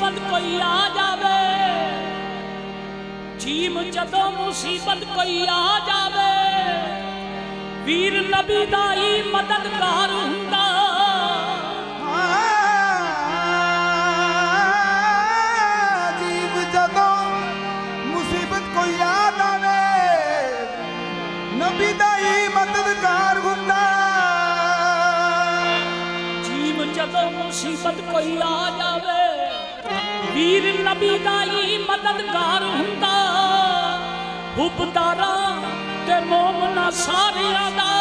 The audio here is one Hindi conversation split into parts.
मुसीबत कोई आ जावे, जीम जदों मुसीबत कोई आ जावे, वीर नबी दा ही मददगार हुंदा। जीम जदों मुसीबत कोई आ जावे, नबी दा ही मददगार हुंदा। जीम जदों मुसीबत कोई आ जावे, वीर नबी दा ही मददगार हुंदा। हुबदारा ते मोमना सारिया दा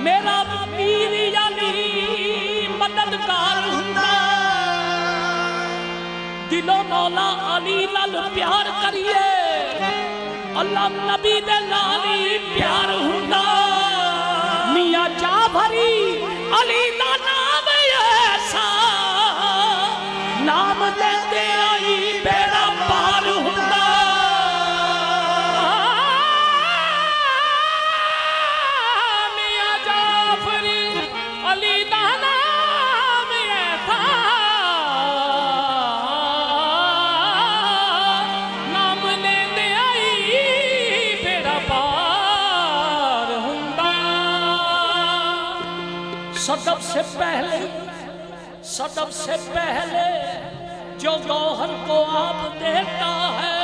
मेरा वीर यानी मददगार हुंदा। दिलों मौला अली नाल प्यार करिए, अल्लाह नबी दे नाल ही प्यार हुंदा। मियां जाफरी अली दा नाम ऐसा, नाम लेते आई बेड़ा पार हुंदा। मियां जाफरी अली दा नाम ऐसा, नाम लेते आई बेड़ा पार हुंदा। सदब से पहले जो गौहर को आप देता है,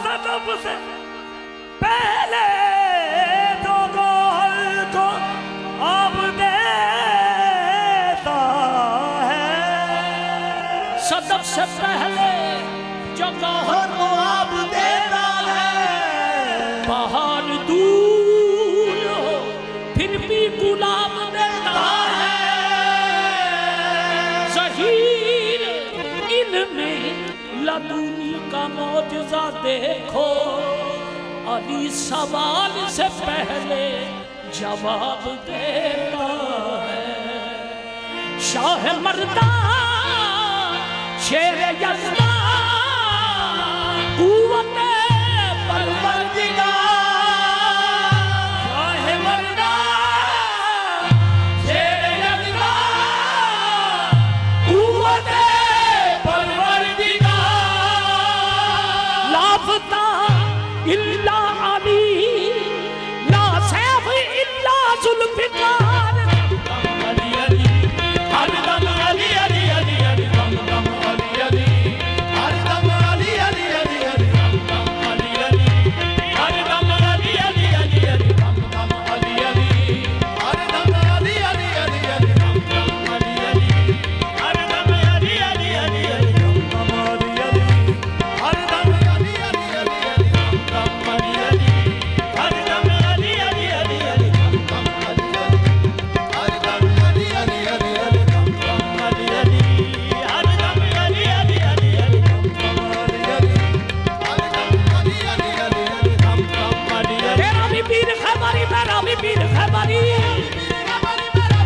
सदब से पहले जो गौहर को आप देता है, सदब से पहले जो गौहर को आप देता है। पहाड़ दूर हो फिर भी गुलाब देता है। ज़हीर इल्मे लदुनी का मौजज़ा देखो, अली सवाल से पहले जवाब देता है। शाह मर्दा शेर यज़दा कुव्वत परवरदिगार। इल्ला अली ला सैफ इल्ला जुल्फ़िकार। अली अली हर दम अली अली अली अली दम दम अली अली हर दम अली अली अली अली दम दम अली अली हर दम अली अली अली अली दम दम अली अली हर दम अली अली अली अली दम दम अली अली हर दम अली अली अली अली दम दम अली अली हर दम अली अली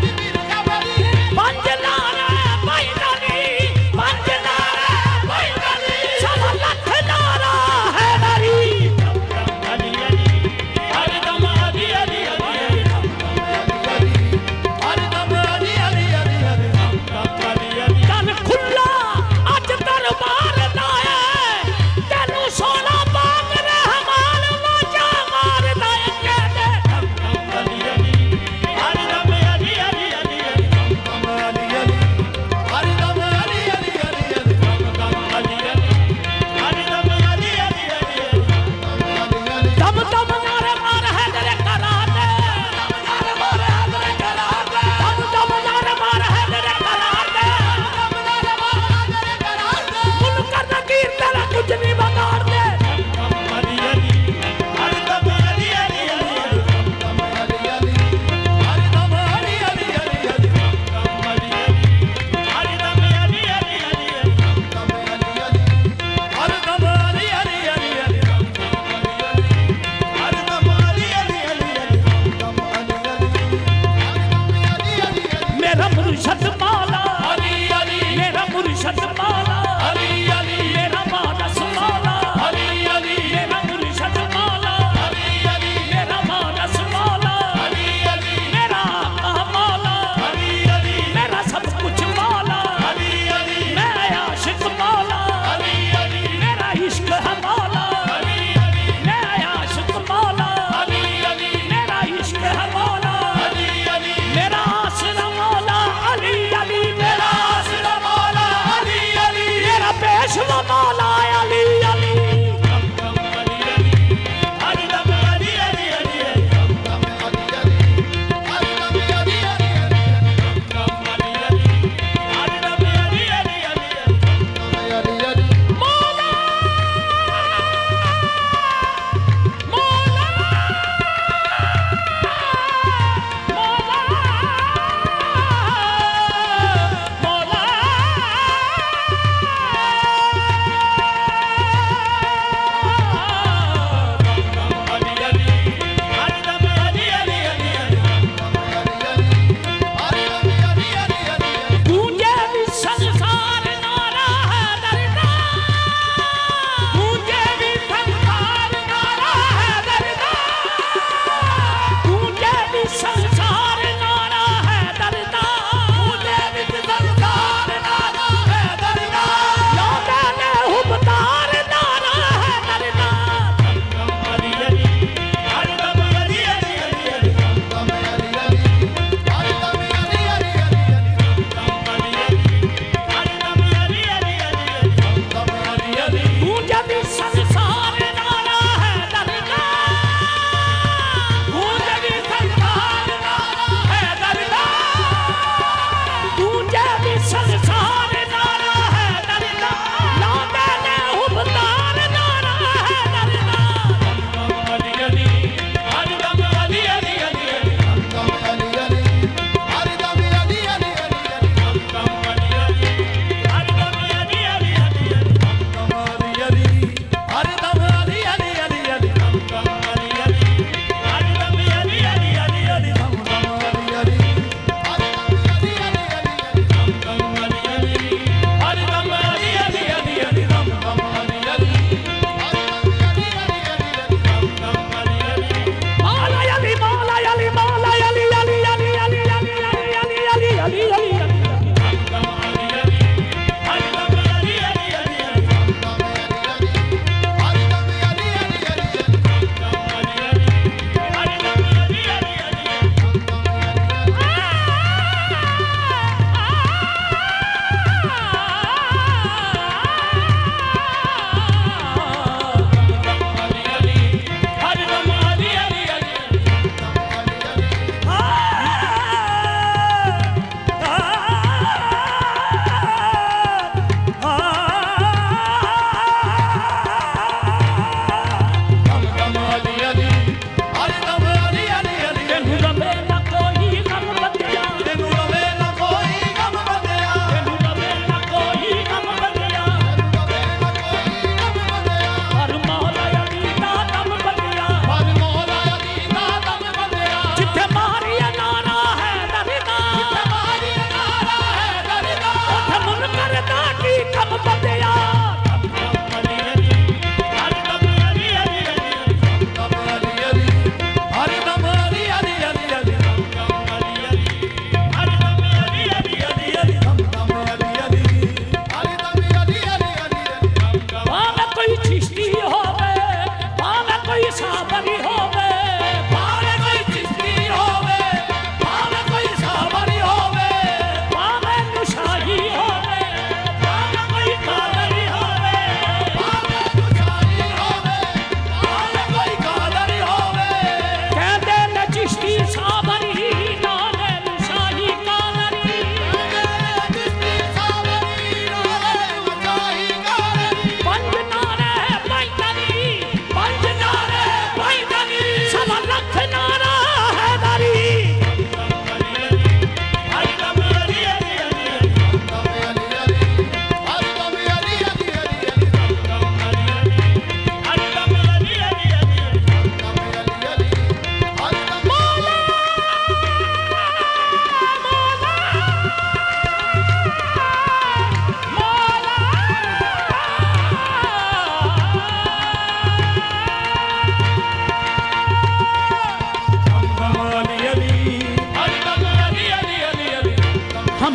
अली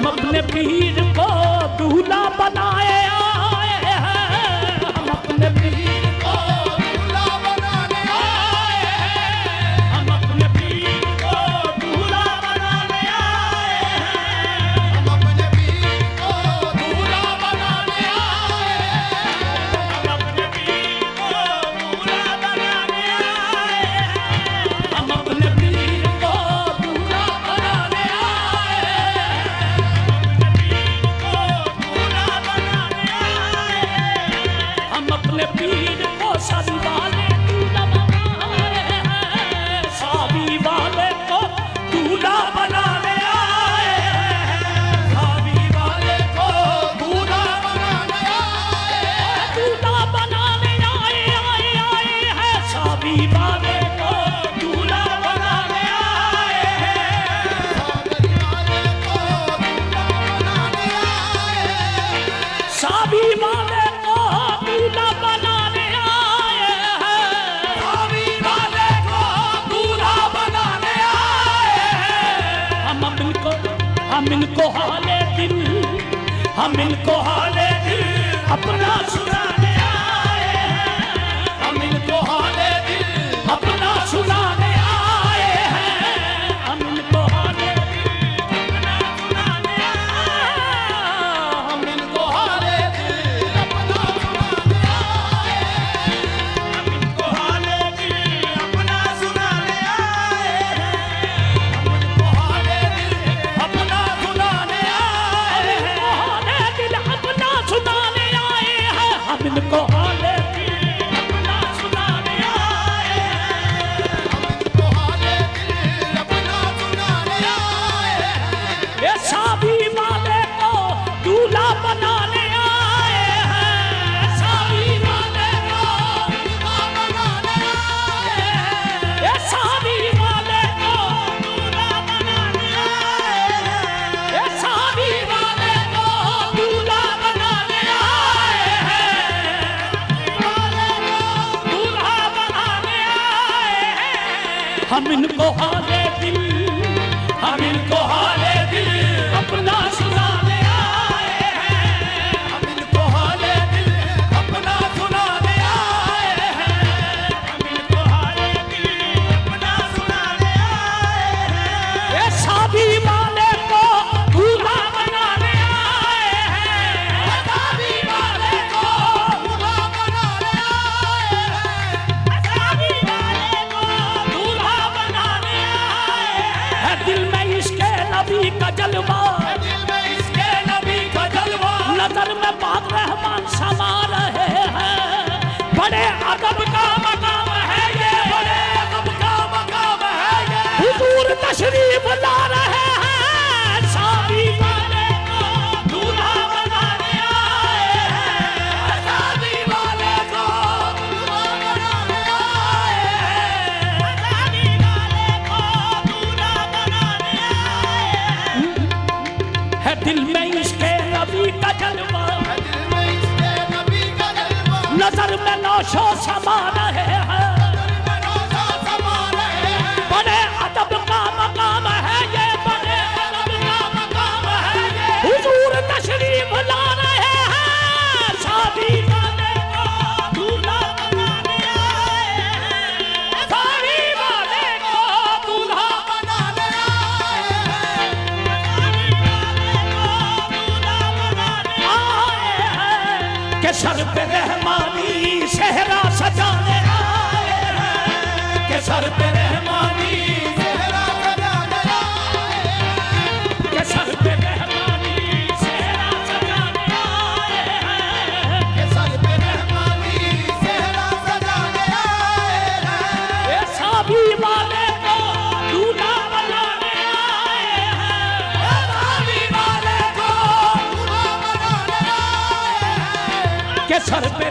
हम अपने पीर को दूल्हा बनाए आए हैं, हम अपने पीर को दूल्हा बनाने आए हैं, हम अपने पीर को दूल्हा बनाने आए हैं, हम अपने पीर को दूल्हा बनाने आए हैं, हम अपने पीर को दूल्हा बनाने आए हैं, हम अपने पीर को दूल्हा बनाने आए हैं, हम अपने पीर को शादी वाले दूल्हा बनाए हैं, शादी वाले को दूल्हा बनाने आए हैं, शादी वाले को दूल्हा बनाने आए हैं, दूल्हा बनाने आए हैं, शादी वाले को दूल्हा बनाने आए हैं, शादी वाले को दूल्हा बनाने आए हैं, शादी वाले को दूल्हा बनाने आए हैं, हम इनको हाले दिल, हम इनको हाले दिल अपना सुनाने आए हैं, हम इनको हाले दिल अपना सुनाने आए हैं, हम इनको हाले दिल अपना सुनाने आए हैं, हम इनको हाले दिल अपना सुनाने आए हैं, हम इनको हाले दिल अपना सुनाने आए हैं, हम इनको हाले दिल अपना सुनाने आए हैं, दिल अपना सुनाने आए हैं, हम इनको हाले दिल अपना सुनाने आए हैं, हम इनको हाले दिल अपना सुनाने आए हैं, ये शादी वाले को दूल्हा बनाने आए हैं, शादी वाले को दूल्हा बनाने आए हैं, ये शादी वाले को दूल्हा बनाने आए हैं, ये शादी वाले को दूल्हा बनाने आए हैं, वाले को दूल्हा बनाने आए हैं, हम इनको हाले दिल, हम इनको हाले दिल अपना सुनाने आए हैं, हम इनको हाले दिल अपना सुनाने आए हैं, हम इनको हाले दिल अपना सुनाने आए हैं, ये शादी वाले को दूल्हा बनाने आए हैं, शादी वाले को दूल्हा बनाने आए हैं, शादी वाले को दूल्हा बनाने आए हैं, दिल में इसके नबी का जलवा, दिल में इसके नबी का जलवा, नजर में पाक रहमान समा रहे हैं, बड़े अदब का मकाम है ये, बड़े अदब का मकाम है ये, हुजूर तशरीफ ला रहे हैं, शादी वाले को दूल्हा बनाने आए हैं, शादी वाले को दूल्हा बनाने आए हैं, शादी वाले को दूल्हा बनाने आए हैं, है दिल में इसके नबी का जलवा, नजर में नौशो समा रहे हैं, बड़े अदब का मकाम है ये, बड़े अदब का मकाम है ये, हुजूर तशरीफ ला रहे हैं, शादी वाले को दूल्हा बनाने आए हैं, शादी वाले को दूल्हा बनाने आए हैं, शादी वाले को दूल्हा बनाने आए हैं, के सर पे रहमानी सेहरा सजाने आए हैं, के सर पे रहमानी सेहरा सजाने आए हैं, के सर पे रहमानी सेहरा सजाने आए हैं, के सर पे रहमानी सेहरा सजाने आए हैं, ये शादी वाले को दूल्हा बनाने आए हैं, शादी वाले को दूल्हा बनाने आए हैं, के सर पे